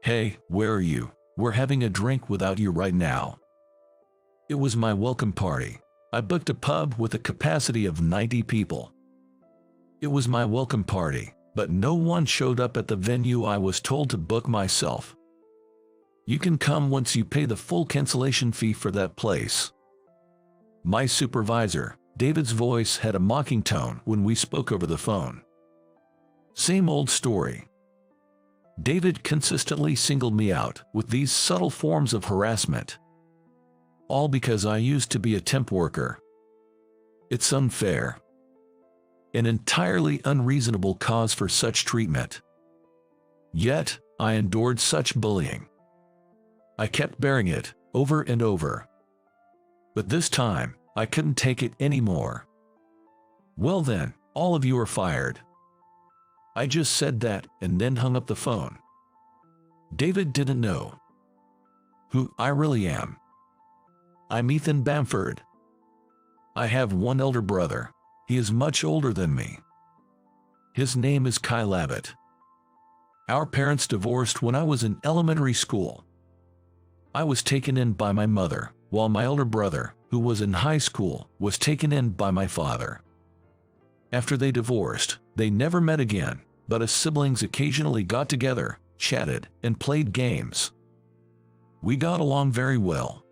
"Hey, where are you? We're having a drink without you right now." It was my welcome party. I booked a pub with a capacity of 90 people. It was my welcome party, but no one showed up at the venue I was told to book myself. "You can come once you pay the full cancellation fee for that place." My supervisor, David's voice had a mocking tone when we spoke over the phone. Same old story. David consistently singled me out with these subtle forms of harassment. All because I used to be a temp worker. It's unfair. An entirely unreasonable cause for such treatment. Yet, I endured such bullying. I kept bearing it, over and over. But this time, I couldn't take it anymore. "Well then, all of you are fired." I just said that and then hung up the phone. David didn't know who I really am. I'm Ethan Bamford. I have one elder brother. He is much older than me. His name is Kyle Abbott. Our parents divorced when I was in elementary school. I was taken in by my mother, while my elder brother, who was in high school, was taken in by my father. After they divorced, they never met again, but as siblings occasionally got together, chatted, and played games. We got along very well.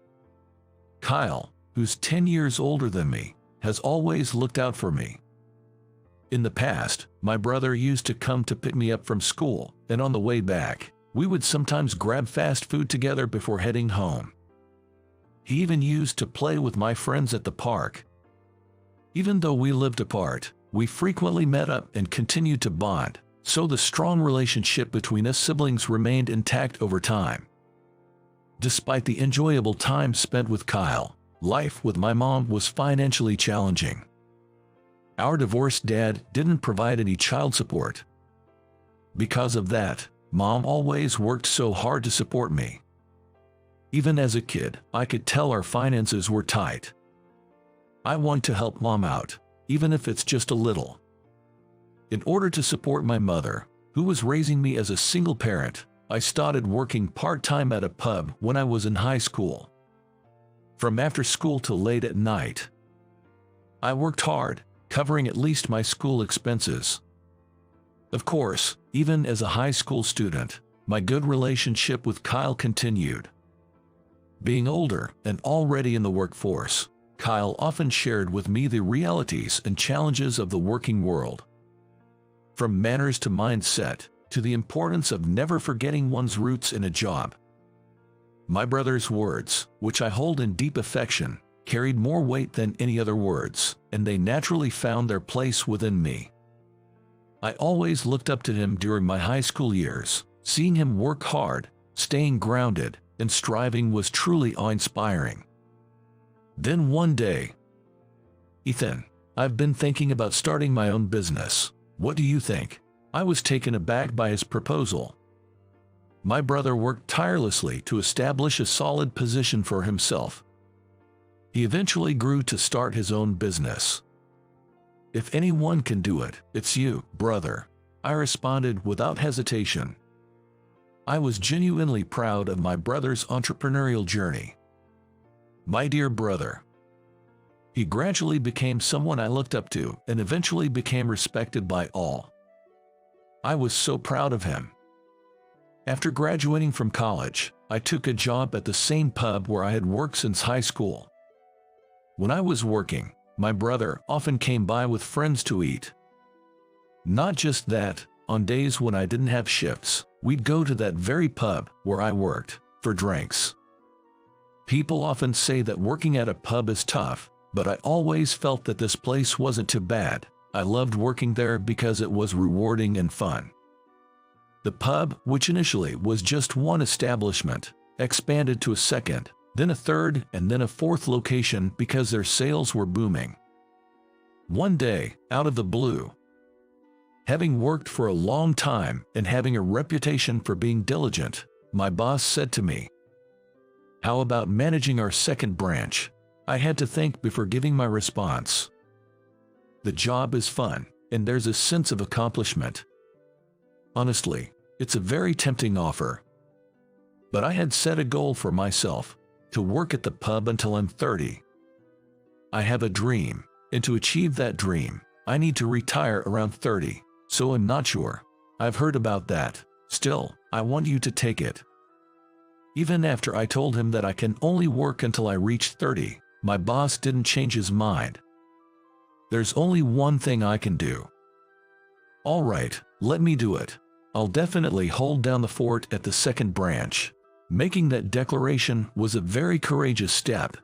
Kyle, who's 10 years older than me, has always looked out for me. In the past, my brother used to come to pick me up from school, and on the way back, we would sometimes grab fast food together before heading home. He even used to play with my friends at the park. Even though we lived apart, we frequently met up and continued to bond, so the strong relationship between us siblings remained intact over time. Despite the enjoyable time spent with Kyle, life with my mom was financially challenging. Our divorced dad didn't provide any child support. Because of that, Mom always worked so hard to support me. Even as a kid, I could tell our finances were tight. I want to help Mom out, even if it's just a little. In order to support my mother, who was raising me as a single parent, I started working part-time at a pub when I was in high school. From after school till late at night. I worked hard, covering at least my school expenses. Of course, even as a high school student, my good relationship with Kyle continued. Being older and already in the workforce, Kyle often shared with me the realities and challenges of the working world. From manners to mindset, to the importance of never forgetting one's roots in a job. My brother's words, which I hold in deep affection, carried more weight than any other words, and they naturally found their place within me. I always looked up to him during my high school years. Seeing him work hard, staying grounded, and striving was truly awe-inspiring. Then one day, "Ethan, I've been thinking about starting my own business. What do you think?" I was taken aback by his proposal. My brother worked tirelessly to establish a solid position for himself. He eventually grew to start his own business. "If anyone can do it, it's you, brother," I responded without hesitation. I was genuinely proud of my brother's entrepreneurial journey. My dear brother. He gradually became someone I looked up to and eventually became respected by all. I was so proud of him. After graduating from college, I took a job at the same pub where I had worked since high school. When I was working, my brother often came by with friends to eat. Not just that, on days when I didn't have shifts, we'd go to that very pub where I worked for drinks. People often say that working at a pub is tough, but I always felt that this place wasn't too bad. I loved working there because it was rewarding and fun. The pub, which initially was just one establishment, expanded to a second, then a third, and then a fourth location because their sales were booming. One day, out of the blue, having worked for a long time and having a reputation for being diligent, my boss said to me, "How about managing our second branch?" I had to think before giving my response. The job is fun, and there's a sense of accomplishment. Honestly, it's a very tempting offer. but I had set a goal for myself, to work at the pub until I'm 30. I have a dream, and to achieve that dream, I need to retire around 30, so I'm not sure. I've heard about that. Still, I want you to take it. Even after I told him that I can only work until I reach 30, my boss didn't change his mind. There's only one thing I can do. All right, let me do it. I'll definitely hold down the fort at the second branch. Making that declaration was a very courageous step.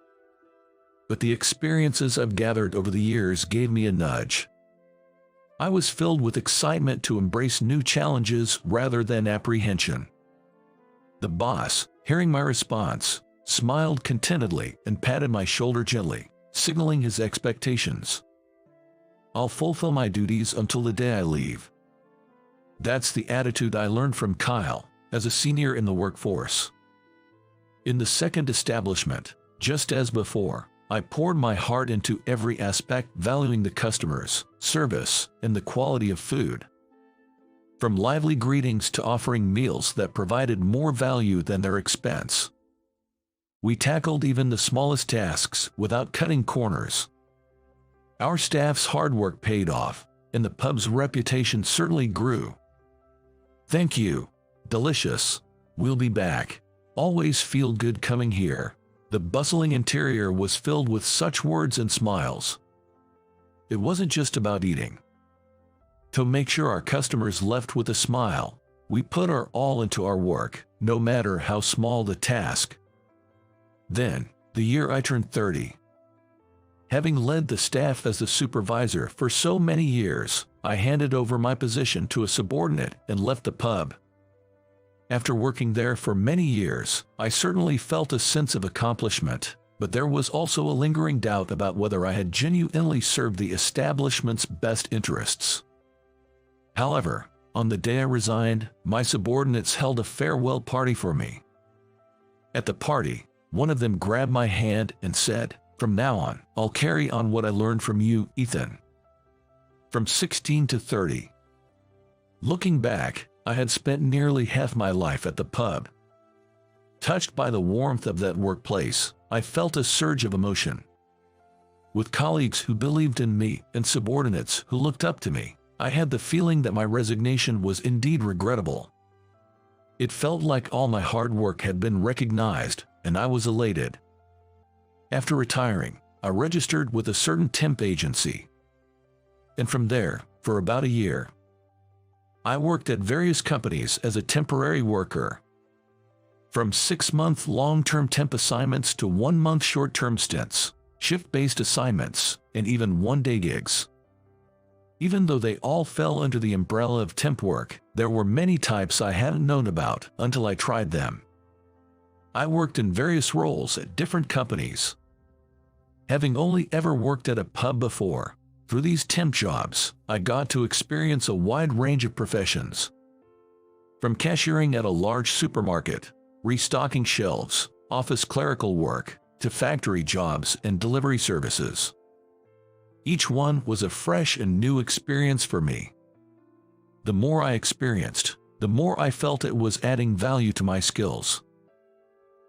But the experiences I've gathered over the years gave me a nudge. I was filled with excitement to embrace new challenges rather than apprehension. The boss, hearing my response, smiled contentedly and patted my shoulder gently, signaling his expectations. I'll fulfill my duties until the day I leave. That's the attitude I learned from Kyle, as a senior in the workforce. In the second establishment, just as before, I poured my heart into every aspect, valuing the customers, service, and the quality of food. From lively greetings to offering meals that provided more value than their expense. We tackled even the smallest tasks without cutting corners. Our staff's hard work paid off, and the pub's reputation certainly grew. Thank you. Delicious. We'll be back. Always feel good coming here. The bustling interior was filled with such words and smiles. It wasn't just about eating. To make sure our customers left with a smile, we put our all into our work, no matter how small the task. Then, the year I turned 30. Having led the staff as a supervisor for so many years, I handed over my position to a subordinate and left the pub. After working there for many years, I certainly felt a sense of accomplishment, but there was also a lingering doubt about whether I had genuinely served the establishment's best interests. However, on the day I resigned, my subordinates held a farewell party for me. At the party, one of them grabbed my hand and said, "From now on, I'll carry on what I learned from you, Ethan." From 16 to 30. Looking back, I had spent nearly half my life at the pub. Touched by the warmth of that workplace, I felt a surge of emotion. With colleagues who believed in me and subordinates who looked up to me, I had the feeling that my resignation was indeed regrettable. It felt like all my hard work had been recognized, and I was elated. After retiring, I registered with a certain temp agency. And from there, for about a year, I worked at various companies as a temporary worker. From 6-month long-term temp assignments to 1-month short-term stints, shift-based assignments, and even one-day gigs. Even though they all fell under the umbrella of temp work, there were many types I hadn't known about until I tried them. I worked in various roles at different companies. Having only ever worked at a pub before, through these temp jobs, I got to experience a wide range of professions. From cashiering at a large supermarket, restocking shelves, office clerical work, to factory jobs and delivery services. Each one was a fresh and new experience for me. The more I experienced, the more I felt it was adding value to my skills.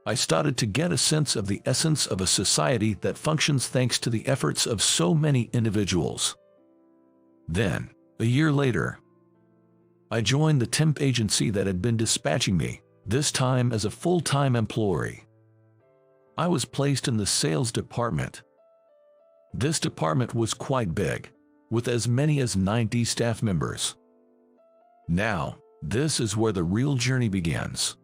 I started to get a sense of the essence of a society that functions thanks to the efforts of so many individuals. Then, a year later, I joined the temp agency that had been dispatching me, this time as a full-time employee. I was placed in the sales department. This department was quite big, with as many as 90 staff members. Now, this is where the real journey begins.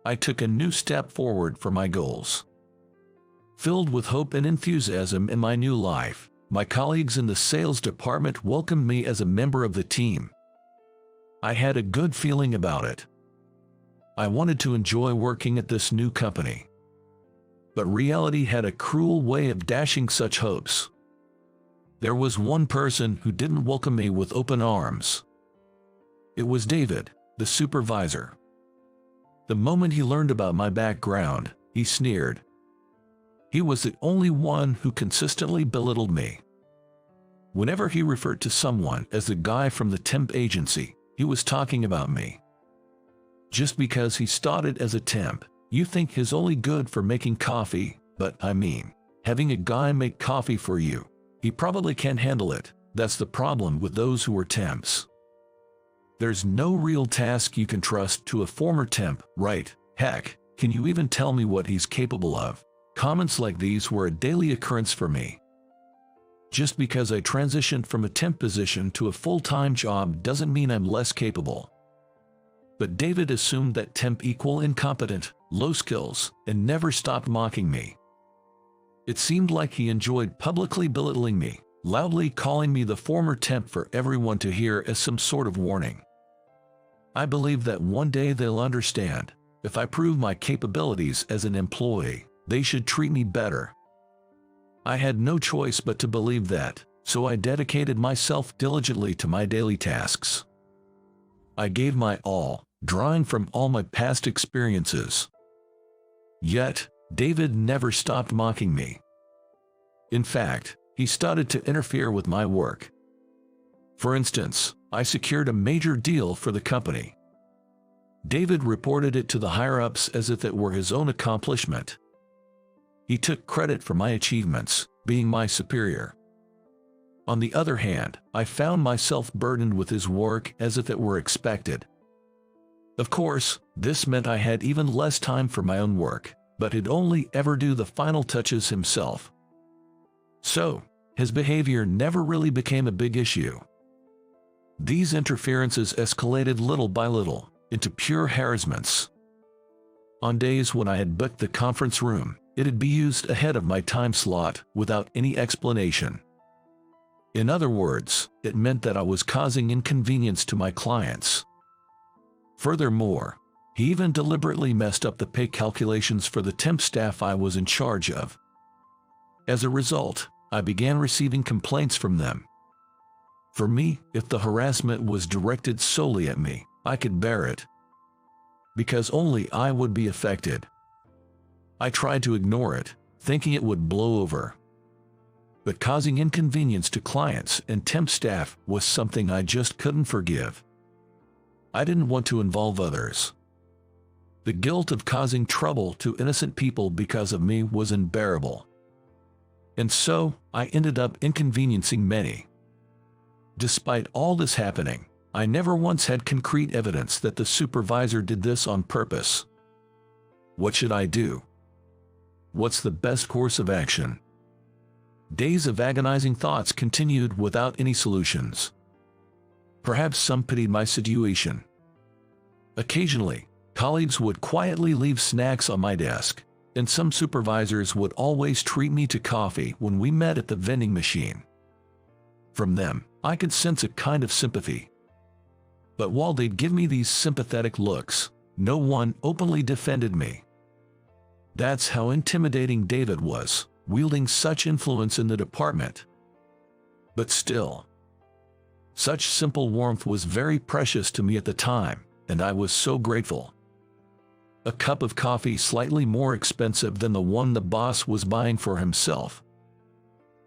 I took a new step forward for my goals. Filled with hope and enthusiasm in my new life, my colleagues in the sales department welcomed me as a member of the team. I had a good feeling about it. I wanted to enjoy working at this new company. But reality had a cruel way of dashing such hopes. There was one person who didn't welcome me with open arms. It was David, the supervisor. The moment he learned about my background, he sneered. He was the only one who consistently belittled me. Whenever he referred to someone as the guy from the temp agency, he was talking about me. Just because he started as a temp, you think he's only good for making coffee, but I mean, having a guy make coffee for you, he probably can't handle it. That's the problem with those who are temps. There's no real task you can trust to a former temp, right? Heck, can you even tell me what he's capable of? Comments like these were a daily occurrence for me. Just because I transitioned from a temp position to a full-time job doesn't mean I'm less capable. But David assumed that temp equal incompetent, low skills, and never stopped mocking me. It seemed like he enjoyed publicly belittling me, loudly calling me the former temp for everyone to hear as some sort of warning. I believe that one day they'll understand. If I prove my capabilities as an employee, they should treat me better. I had no choice but to believe that, so I dedicated myself diligently to my daily tasks. I gave my all, drawing from all my past experiences. Yet, David never stopped mocking me. In fact, he started to interfere with my work. For instance, I secured a major deal for the company. David reported it to the higher-ups as if it were his own accomplishment. He took credit for my achievements, being my superior. On the other hand, I found myself burdened with his work as if it were expected. Of course, this meant I had even less time for my own work, but he'd only ever do the final touches himself. So, his behavior never really became a big issue. These interferences escalated little by little into pure harassments. On days when I had booked the conference room, it'd be used ahead of my time slot without any explanation. In other words, it meant that I was causing inconvenience to my clients. Furthermore, he even deliberately messed up the pay calculations for the temp staff I was in charge of. As a result, I began receiving complaints from them. For me, if the harassment was directed solely at me, I could bear it, because only I would be affected. I tried to ignore it, thinking it would blow over. But causing inconvenience to clients and temp staff was something I just couldn't forgive. I didn't want to involve others. The guilt of causing trouble to innocent people because of me was unbearable. And so, I ended up inconveniencing many. Despite all this happening, I never once had concrete evidence that the supervisor did this on purpose. What should I do? What's the best course of action? Days of agonizing thoughts continued without any solutions. Perhaps some pitied my situation. Occasionally, colleagues would quietly leave snacks on my desk, and some supervisors would always treat me to coffee when we met at the vending machine. From them, I could sense a kind of sympathy. But while they'd give me these sympathetic looks, no one openly defended me. That's how intimidating David was, wielding such influence in the department. But still, such simple warmth was very precious to me at the time, and I was so grateful. A cup of coffee slightly more expensive than the one the boss was buying for himself.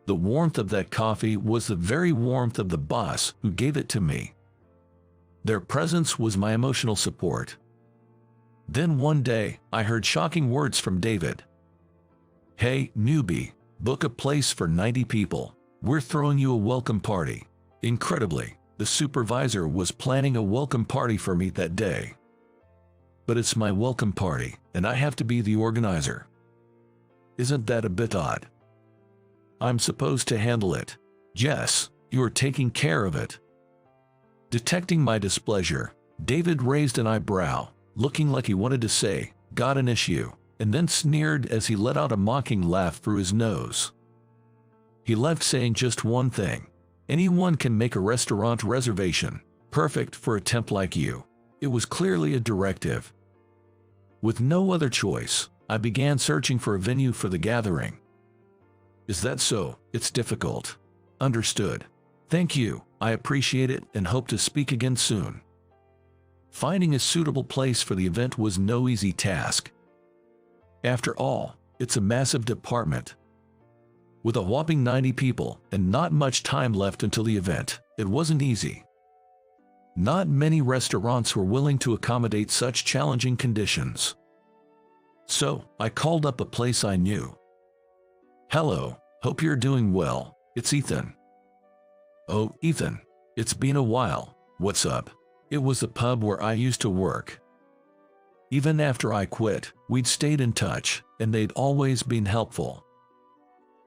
The warmth of that coffee was the very warmth of the boss who gave it to me. Their presence was my emotional support. Then one day, I heard shocking words from David. "Hey, newbie, book a place for 90 people. We're throwing you a welcome party." Incredibly, the supervisor was planning a welcome party for me that day. But it's my welcome party, and I have to be the organizer. Isn't that a bit odd? I'm supposed to handle it. Yes, you are taking care of it. Detecting my displeasure, David raised an eyebrow, looking like he wanted to say, "Got an issue," and then sneered as he let out a mocking laugh through his nose. He left saying just one thing: "Anyone can make a restaurant reservation, perfect for a temp like you." It was clearly a directive. With no other choice, I began searching for a venue for the gathering. Is that so? It's difficult. Understood. Thank you, I appreciate it and hope to speak again soon. Finding a suitable place for the event was no easy task. After all, it's a massive department. With a whopping 90 people and not much time left until the event, it wasn't easy. Not many restaurants were willing to accommodate such challenging conditions. So, I called up a place I knew. "Hello, hope you're doing well, it's Ethan." "Oh, Ethan, it's been a while, what's up?" It was the pub where I used to work. Even after I quit, we'd stayed in touch, and they'd always been helpful.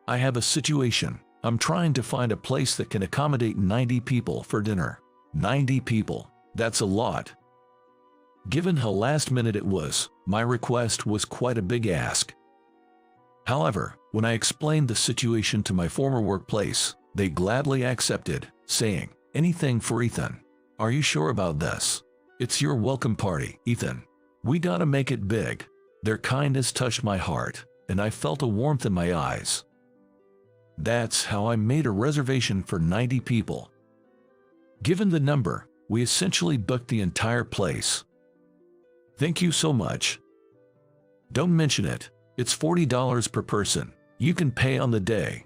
"I have a situation. I'm trying to find a place that can accommodate 90 people for dinner." 90 people, that's a lot. Given how last minute it was, my request was quite a big ask. However, when I explained the situation to my former workplace, they gladly accepted, saying, "Anything for Ethan. Are you sure about this? It's your welcome party, Ethan. We gotta make it big." Their kindness touched my heart, and I felt a warmth in my eyes. That's how I made a reservation for 90 people. Given the number, we essentially booked the entire place. "Thank you so much." "Don't mention it. It's $40 per person. You can pay on the day."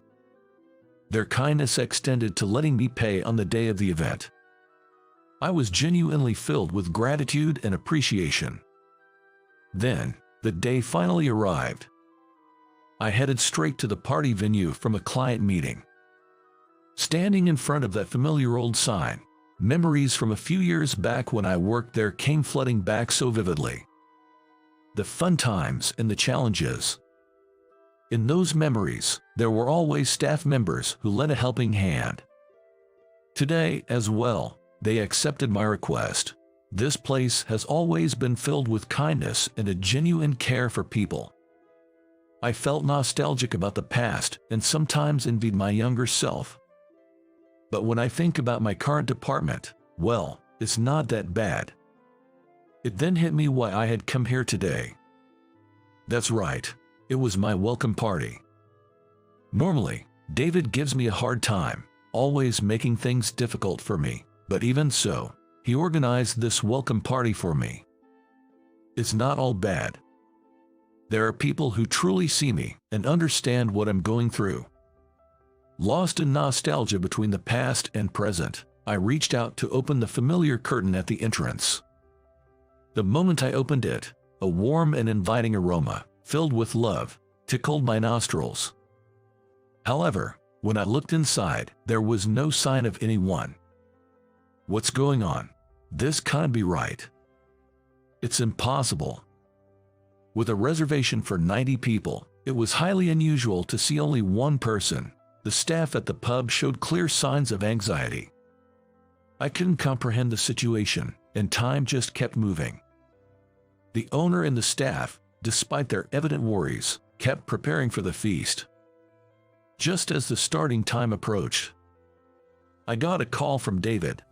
Their kindness extended to letting me pay on the day of the event. I was genuinely filled with gratitude and appreciation. Then, the day finally arrived. I headed straight to the party venue from a client meeting. Standing in front of that familiar old sign, memories from a few years back when I worked there came flooding back so vividly. The fun times and the challenges. In those memories, there were always staff members who lent a helping hand. Today, as well, they accepted my request. This place has always been filled with kindness and a genuine care for people. I felt nostalgic about the past and sometimes envied my younger self. But when I think about my current department, well, it's not that bad. It then hit me why I had come here today. That's right, it was my welcome party. Normally, David gives me a hard time, always making things difficult for me, but even so, he organized this welcome party for me. It's not all bad. There are people who truly see me and understand what I'm going through. Lost in nostalgia between the past and present, I reached out to open the familiar curtain at the entrance. The moment I opened it, a warm and inviting aroma, filled with love, tickled my nostrils. However, when I looked inside, there was no sign of anyone. What's going on? This can't be right. It's impossible. With a reservation for 90 people, it was highly unusual to see only one person. The staff at the pub showed clear signs of anxiety. I couldn't comprehend the situation, and time just kept moving. The owner and the staff, despite their evident worries, kept preparing for the feast. Just as the starting time approached, I got a call from David.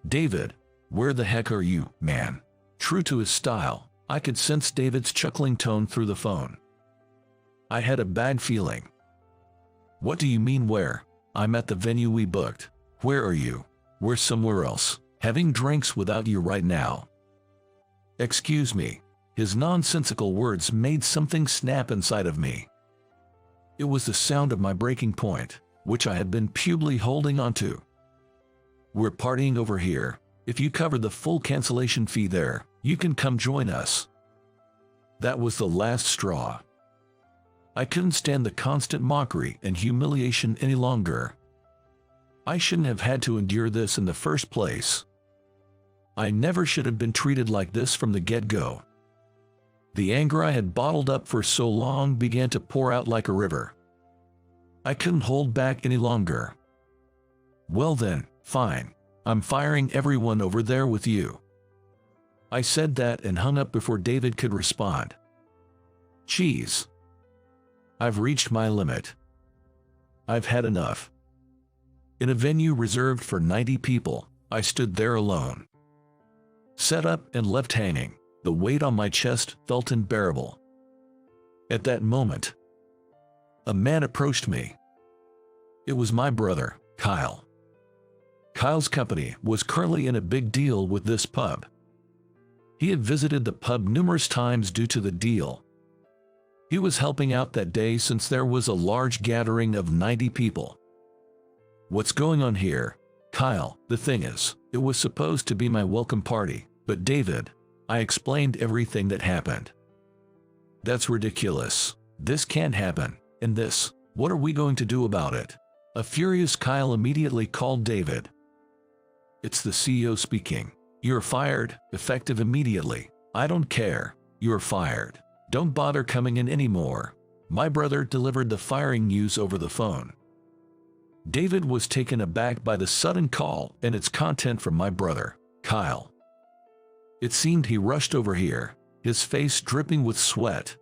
"David, where the heck are you, man?" True to his style, I could sense David's chuckling tone through the phone. I had a bad feeling. "What do you mean where? I'm at the venue we booked. Where are you?" "We're somewhere else, having drinks without you right now." "Excuse me." His nonsensical words made something snap inside of me. It was the sound of my breaking point, which I had been pubely holding onto. "We're partying over here. If you cover the full cancellation fee there, you can come join us." That was the last straw. I couldn't stand the constant mockery and humiliation any longer. I shouldn't have had to endure this in the first place. I never should have been treated like this from the get-go. The anger I had bottled up for so long began to pour out like a river. I couldn't hold back any longer. "Well then, fine. I'm firing everyone over there with you." I said that and hung up before David could respond. Jeez. I've reached my limit. I've had enough. In a venue reserved for 90 people, I stood there alone. Set up and left hanging, the weight on my chest felt unbearable. At that moment, a man approached me. It was my brother, Kyle. Kyle's company was currently in a big deal with this pub. He had visited the pub numerous times due to the deal. He was helping out that day since there was a large gathering of 90 people. "What's going on here?" Kyle, the thing is, it was supposed to be my welcome party, but David, I explained everything that happened. That's ridiculous. This can't happen. And this, what are we going to do about it? A furious Kyle immediately called David. It's the CEO speaking. You're fired, effective immediately. I don't care. You're fired. Don't bother coming in anymore. My brother delivered the firing news over the phone. David was taken aback by the sudden call and its content from my brother, Kyle. It seemed he rushed over here, his face dripping with sweat.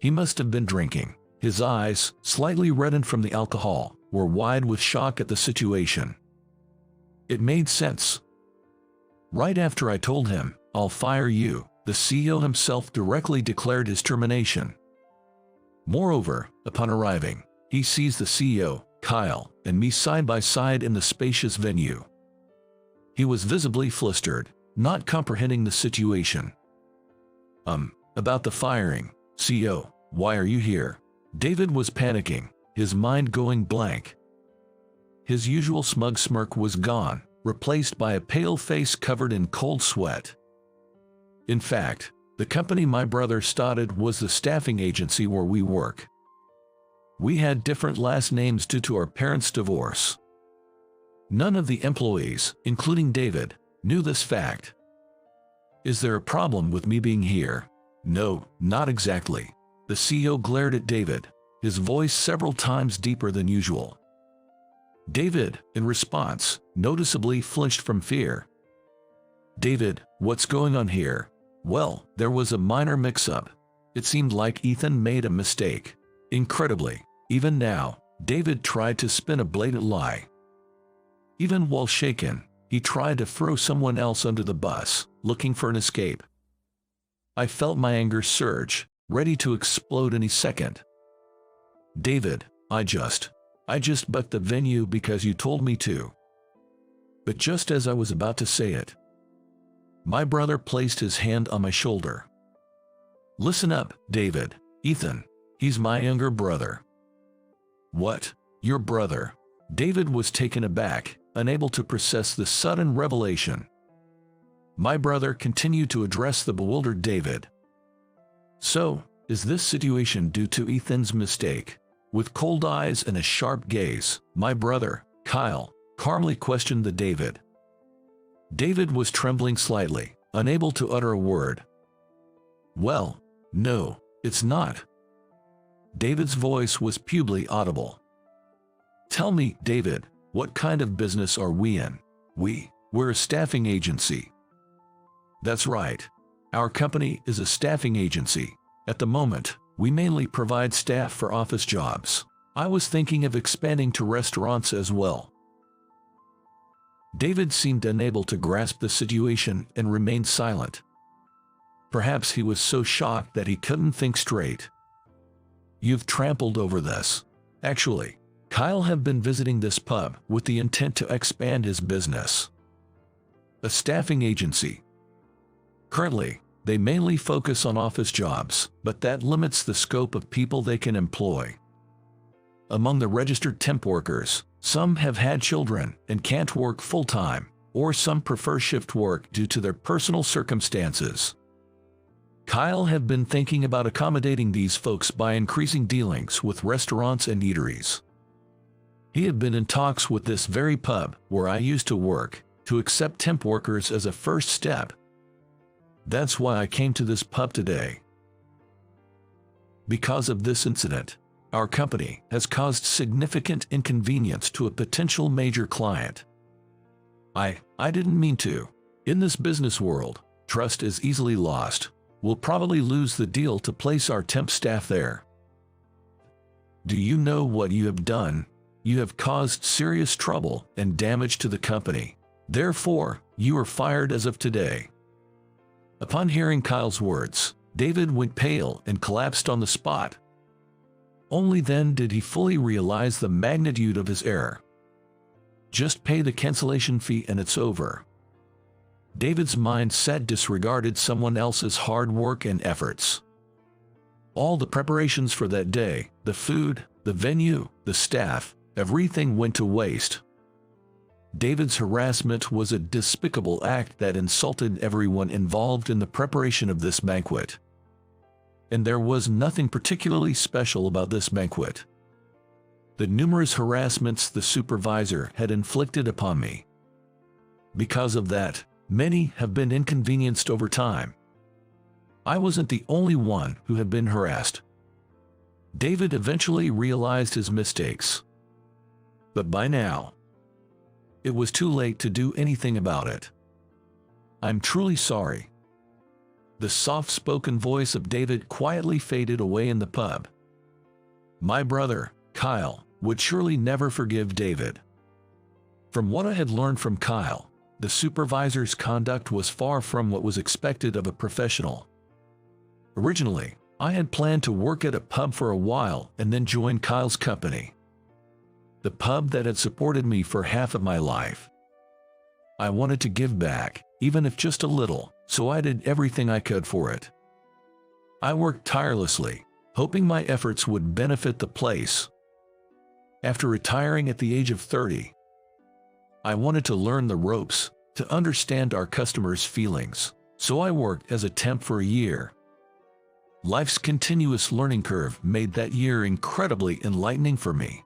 He must have been drinking. His eyes, slightly reddened from the alcohol, were wide with shock at the situation. It made sense. Right after I told him, "I'll fire you," the CEO himself directly declared his termination. Moreover, upon arriving, he sees the CEO, Kyle, and me side by side in the spacious venue. He was visibly flustered, not comprehending the situation. About the firing, CEO, why are you here? David was panicking, his mind going blank. His usual smug smirk was gone, replaced by a pale face covered in cold sweat. In fact, the company my brother started was the staffing agency where we work. We had different last names due to our parents' divorce. None of the employees, including David, knew this fact. Is there a problem with me being here? No, not exactly. The CEO glared at David, his voice several times deeper than usual. David, in response, noticeably flinched from fear. David, what's going on here? Well, there was a minor mix-up. It seemed like Ethan made a mistake. Incredibly, even now, David tried to spin a blatant lie. Even while shaken, he tried to throw someone else under the bus, looking for an escape. I felt my anger surge, ready to explode any second. David, I just booked the venue because you told me to. But just as I was about to say it, my brother placed his hand on my shoulder. Listen up, David. Ethan, he's my younger brother. What? Your brother? David was taken aback, unable to process the sudden revelation. My brother continued to address the bewildered David. So, is this situation due to Ethan's mistake? With cold eyes and a sharp gaze, my brother, Kyle, calmly questioned the David. David was trembling slightly, unable to utter a word. Well, no, it's not. David's voice was purely audible. Tell me, David, what kind of business are we in? We're a staffing agency. That's right. Our company is a staffing agency. At the moment, we mainly provide staff for office jobs. I was thinking of expanding to restaurants as well. David seemed unable to grasp the situation and remained silent. Perhaps he was so shocked that he couldn't think straight. You've trampled over this. Actually, Kyle have been visiting this pub with the intent to expand his business. A staffing agency. Currently, they mainly focus on office jobs, but that limits the scope of people they can employ. Among the registered temp workers, some have had children and can't work full-time, or some prefer shift work due to their personal circumstances. Kyle have been thinking about accommodating these folks by increasing dealings with restaurants and eateries. He had been in talks with this very pub, where I used to work, to accept temp workers as a first step. That's why I came to this pub today. Because of this incident, our company has caused significant inconvenience to a potential major client. I didn't mean to. In this business world, trust is easily lost. We'll probably lose the deal to place our temp staff there. Do you know what you have done? You have caused serious trouble and damage to the company. Therefore, you are fired as of today. Upon hearing Kyle's words, David went pale and collapsed on the spot. Only then did he fully realize the magnitude of his error. Just pay the cancellation fee and it's over. David's mindset disregarded someone else's hard work and efforts. All the preparations for that day, the food, the venue, the staff, everything went to waste. David's harassment was a despicable act that insulted everyone involved in the preparation of this banquet. And there was nothing particularly special about this banquet. The numerous harassments the supervisor had inflicted upon me. Because of that, many have been inconvenienced over time. I wasn't the only one who had been harassed. David eventually realized his mistakes. But by now, it was too late to do anything about it. I'm truly sorry. The soft-spoken voice of David quietly faded away in the pub. My brother, Kyle, would surely never forgive David. From what I had learned from Kyle, the supervisor's conduct was far from what was expected of a professional. Originally, I had planned to work at a pub for a while and then join Kyle's company. The pub that had supported me for half of my life. I wanted to give back, even if just a little, so I did everything I could for it. I worked tirelessly, hoping my efforts would benefit the place. After retiring at the age of 30, I wanted to learn the ropes, to understand our customers' feelings, so I worked as a temp for a year. Life's continuous learning curve made that year incredibly enlightening for me.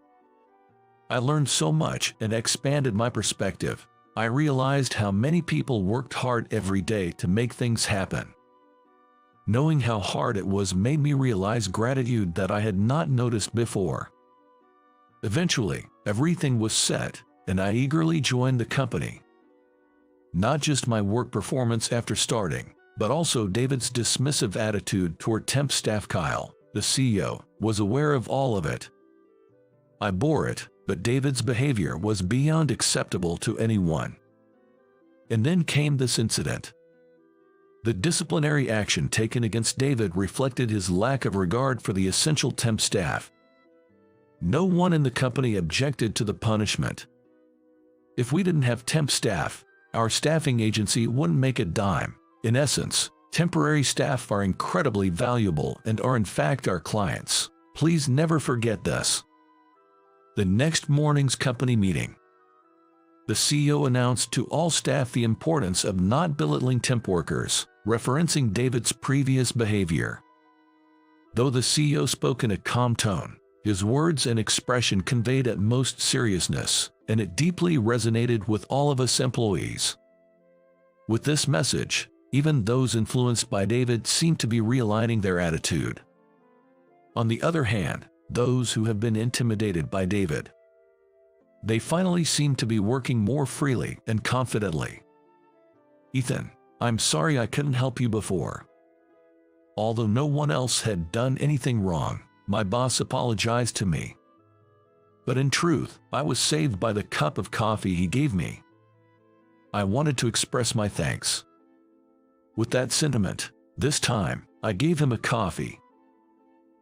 I learned so much and expanded my perspective. I realized how many people worked hard every day to make things happen. Knowing how hard it was made me realize gratitude that I had not noticed before. Eventually, everything was set, and I eagerly joined the company. Not just my work performance after starting, but also David's dismissive attitude toward temp staff. Kyle, the CEO, was aware of all of it. I bore it, but David's behavior was beyond acceptable to anyone. And then came this incident. The disciplinary action taken against David reflected his lack of regard for the essential temp staff. No one in the company objected to the punishment. If we didn't have temp staff, our staffing agency wouldn't make a dime. In essence, temporary staff are incredibly valuable and are in fact our clients. Please never forget this. The next morning's company meeting, the CEO announced to all staff the importance of not belittling temp workers, referencing David's previous behavior. Though the CEO spoke in a calm tone, his words and expression conveyed utmost seriousness, and it deeply resonated with all of us employees. With this message, even those influenced by David seem to be realigning their attitude. On the other hand, those who have been intimidated by David, they finally seem to be working more freely and confidently. Ethan, I'm sorry I couldn't help you before. Although no one else had done anything wrong, my boss apologized to me. But in truth, I was saved by the cup of coffee he gave me. I wanted to express my thanks. With that sentiment, this time, I gave him a coffee.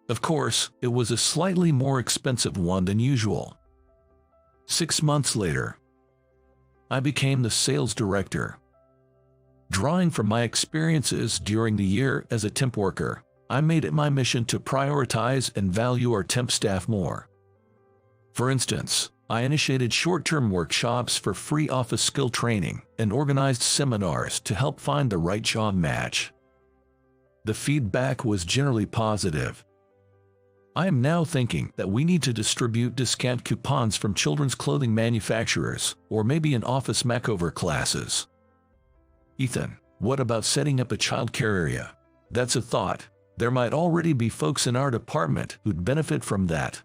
Of course, it was a slightly more expensive one than usual. 6 months later, I became the sales director. Drawing from my experiences during the year as a temp worker, I made it my mission to prioritize and value our temp staff more. For instance, I initiated short-term workshops for free office skill training and organized seminars to help find the right job match. The feedback was generally positive. I am now thinking that we need to distribute discount coupons from children's clothing manufacturers, or maybe an office makeover classes. Ethan, what about setting up a childcare area? That's a thought. There might already be folks in our department who'd benefit from that.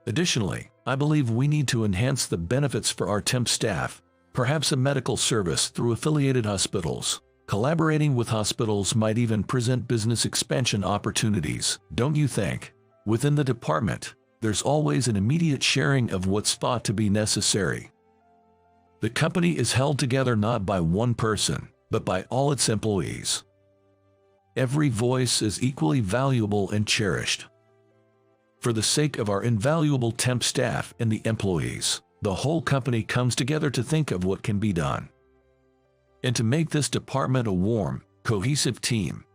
Additionally, I believe we need to enhance the benefits for our temp staff, perhaps a medical service through affiliated hospitals. Collaborating with hospitals might even present business expansion opportunities, don't you think? Within the department, there's always an immediate sharing of what's thought to be necessary. The company is held together not by one person, but by all its employees. Every voice is equally valuable and cherished. For the sake of our invaluable temp staff and the employees, the whole company comes together to think of what can be done. And to make this department a warm, cohesive team.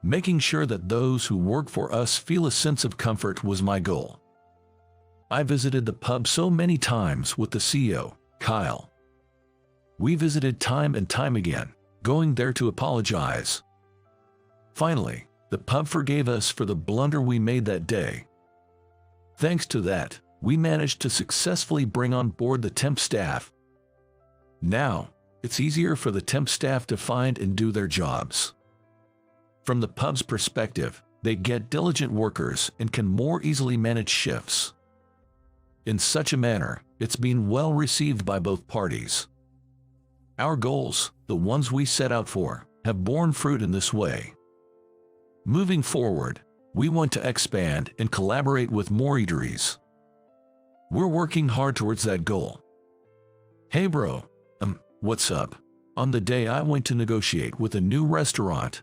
Making sure that those who work for us feel a sense of comfort was my goal. I visited the pub so many times with the CEO, Kyle. We visited time and time again, going there to apologize. Finally, the pub forgave us for the blunder we made that day. Thanks to that, we managed to successfully bring on board the temp staff. Now, it's easier for the temp staff to find and do their jobs. From the pub's perspective, they get diligent workers and can more easily manage shifts. In such a manner, it's been well received by both parties. Our goals, the ones we set out for, have borne fruit in this way. Moving forward, we want to expand and collaborate with more eateries. We're working hard towards that goal. Hey bro, what's up? On the day I went to negotiate with a new restaurant,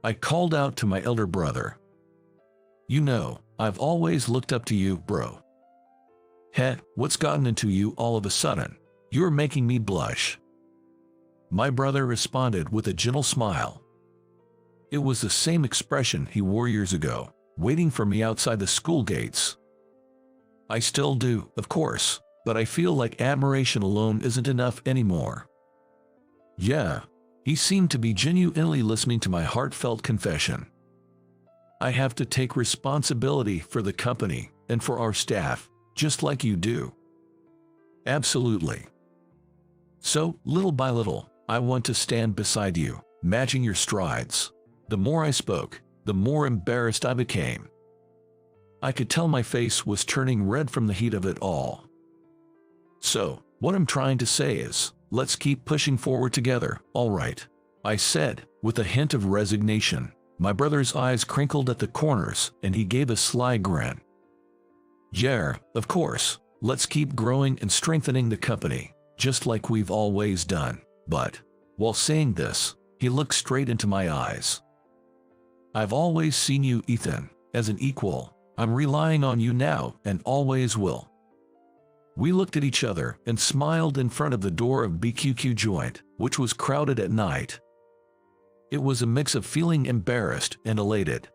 I called out to my elder brother. You know, I've always looked up to you, bro. Heh, what's gotten into you all of a sudden? You're making me blush. My brother responded with a gentle smile. It was the same expression he wore years ago, waiting for me outside the school gates. I still do, of course, but I feel like admiration alone isn't enough anymore. Yeah, he seemed to be genuinely listening to my heartfelt confession. I have to take responsibility for the company and for our staff, just like you do. Absolutely. So, little by little, I want to stand beside you, matching your strides. The more I spoke, the more embarrassed I became. I could tell my face was turning red from the heat of it all. So, what I'm trying to say is, let's keep pushing forward together, all right? I said, with a hint of resignation. My brother's eyes crinkled at the corners, and he gave a sly grin. Yeah, of course, let's keep growing and strengthening the company, just like we've always done. But, while saying this, he looked straight into my eyes. I've always seen you, Ethan, as an equal. I'm relying on you now and always will. We looked at each other and smiled in front of the door of BQQ joint, which was crowded at night. It was a mix of feeling embarrassed and elated.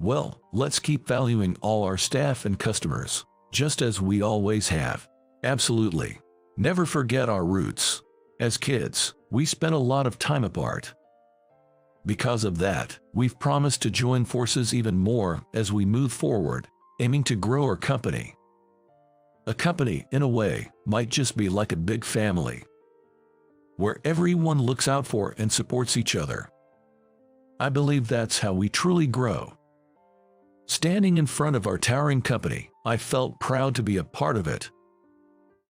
Well, let's keep valuing all our staff and customers, just as we always have. Absolutely. Never forget our roots. As kids, we spent a lot of time apart. Because of that, we've promised to join forces even more as we move forward, aiming to grow our company. A company, in a way, might just be like a big family, where everyone looks out for and supports each other. I believe that's how we truly grow. Standing in front of our towering company, I felt proud to be a part of it.